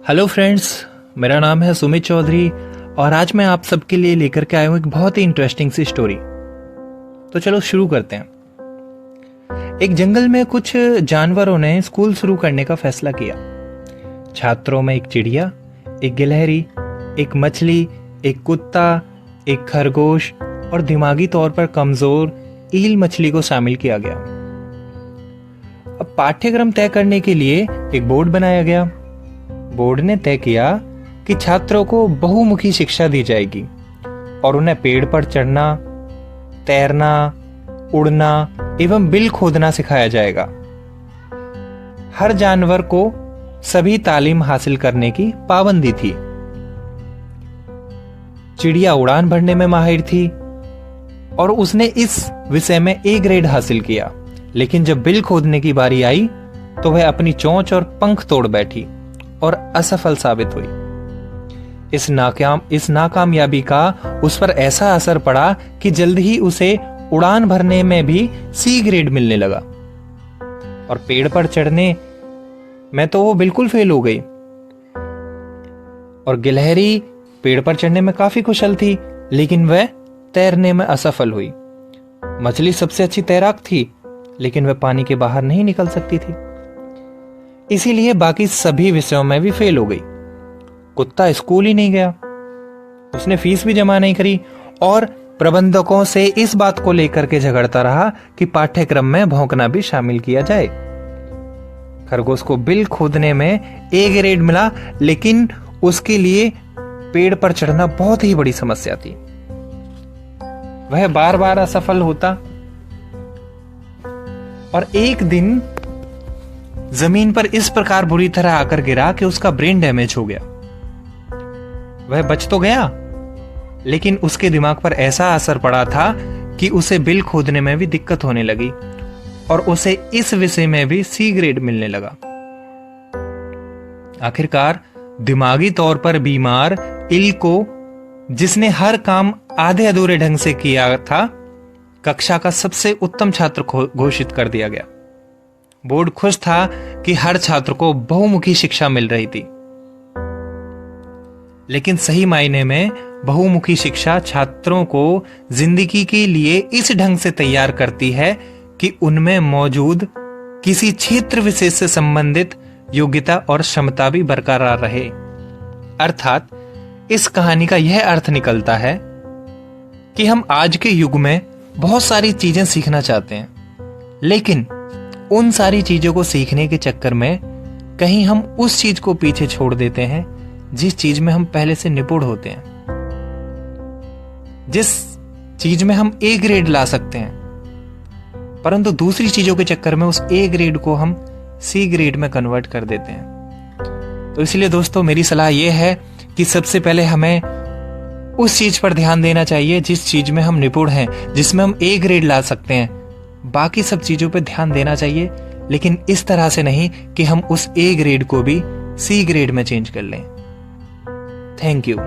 Hello friends, मेरा नाम है सुमित चौधरी और आज मैं आप सबके लिए लेकर के आया हूँ एक बहुत ही इंटरेस्टिंग सी स्टोरी। तो चलो शुरू करते हैं। एक जंगल में कुछ जानवरों ने स्कूल शुरू करने का फैसला किया। छात्रों में एक चिड़िया, एक गिलहरी, एक मछली, एक कुत्ता, एक खरगोश और दिमागी तौर पर कमजोर ईल मछली को शामिल किया गया। अब पाठ्यक्रम तय करने के लिए एक बोर्ड बनाया गया। बोर्ड ने तय किया कि छात्रों को बहुमुखी शिक्षा दी जाएगी और उन्हें पेड़ पर चढ़ना, तैरना, उड़ना एवं बिल खोदना सिखाया जाएगा। हर जानवर को सभी तालीम हासिल करने की पाबंदी थी। चिड़िया उड़ान भरने में माहिर थी और उसने इस विषय में ए ग्रेड हासिल किया, लेकिन जब बिल खोदने की बारी आई तो वह अपनी चोंच और पंख तोड़ बैठी और असफल साबित हुई। इस नाकामयाबी का उस पर ऐसा असर पड़ा कि जल्द ही उसे उड़ान भरने में भी सी ग्रेड मिलने लगा और पेड़ पर चढ़ने में तो वो बिल्कुल फेल हो गई। और गिलहरी पेड़ पर चढ़ने में काफी कुशल थी, लेकिन वह तैरने में असफल हुई। मछली सबसे अच्छी तैराक थी, लेकिन वह पानी के बाहर नहीं निकल सकती थी, इसीलिए बाकी सभी विषयों में भी फेल हो गई। कुत्ता स्कूल ही नहीं गया, उसने फीस भी जमा नहीं करी और प्रबंधकों से इस बात को लेकर के झगड़ता रहा कि पाठ्यक्रम में भौंकना भी शामिल किया जाए। खरगोश को बिल खोदने में ए ग्रेड मिला, लेकिन उसके लिए पेड़ पर चढ़ना बहुत ही बड़ी समस्या थी। वह बार बार असफल होता और एक दिन जमीन पर इस प्रकार बुरी तरह आकर गिरा कि उसका ब्रेन डैमेज हो गया। वह बच तो गया, लेकिन उसके दिमाग पर ऐसा असर पड़ा था कि उसे बिल खोदने में भी दिक्कत होने लगी और उसे इस विषय में भी सी ग्रेड मिलने लगा। आखिरकार दिमागी तौर पर बीमार इल को, जिसने हर काम आधे अधूरे ढंग से किया था, कक्षा का सबसे उत्तम छात्र घोषित कर दिया गया। बोर्ड खुश था कि हर छात्र को बहुमुखी शिक्षा मिल रही थी, लेकिन सही मायने में बहुमुखी शिक्षा छात्रों को जिंदगी के लिए इस ढंग से तैयार करती है कि उनमें मौजूद किसी क्षेत्र विशेष से संबंधित योग्यता और क्षमता भी बरकरार रहे। अर्थात इस कहानी का यह अर्थ निकलता है कि हम आज के युग में बहुत सारी चीजें सीखना चाहते हैं, लेकिन उन सारी चीजों को सीखने के चक्कर में कहीं हम उस चीज को पीछे छोड़ देते हैं जिस चीज में हम पहले से निपुण होते हैं, जिस चीज में हम ए ग्रेड ला सकते हैं, परंतु दूसरी चीजों के चक्कर में उस ए ग्रेड को हम सी ग्रेड में कन्वर्ट कर देते हैं। तो इसलिए दोस्तों, मेरी सलाह यह है कि सबसे पहले हमें उस चीज पर ध्यान देना चाहिए जिस चीज में हम निपुण हैं, जिसमें हम ए ग्रेड ला सकते हैं। बाकी सब चीजों पर ध्यान देना चाहिए, लेकिन इस तरह से नहीं कि हम उस ए ग्रेड को भी सी ग्रेड में चेंज कर लें। Thank you.